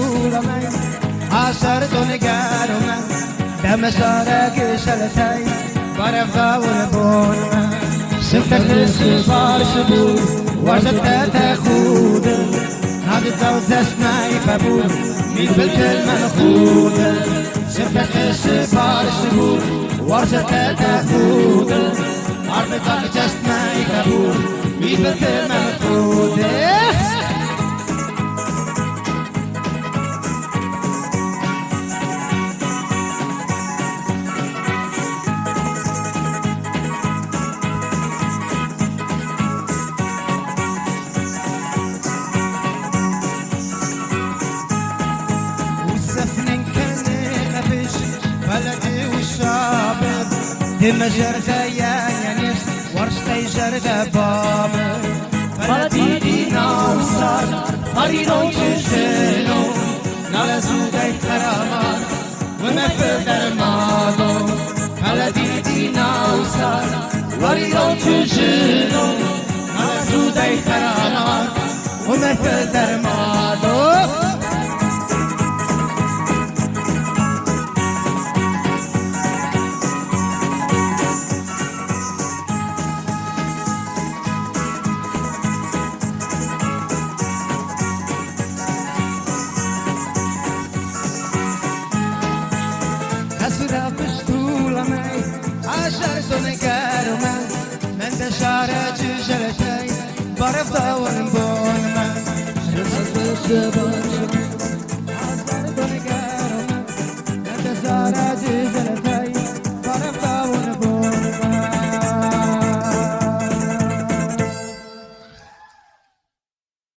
طولمي عصرت ونقارمي دمشارك شلتي برفضا ونبونمي سبتك للسفار شبور ورزت تاخود هذا الزوز اسمعي فبور مين بالكل منخود سبتك للسفار شبور ورزت تاخود عرض الزوز اسمعي فبور مين بالكل منخود بلدي والشابب دم جرده يا نفس ورشتي جرده باب بلدي دينا وصار طريقو تشنو نالزو دي كرامات وما في درمادو بلدي دينا وصار طريقو تشنو نالزو دي كرامات وما في درمادو أسرع بشتولمي عشرت ونقارمي من دشارة جلتي برفضا ونبونمي رزق الزبان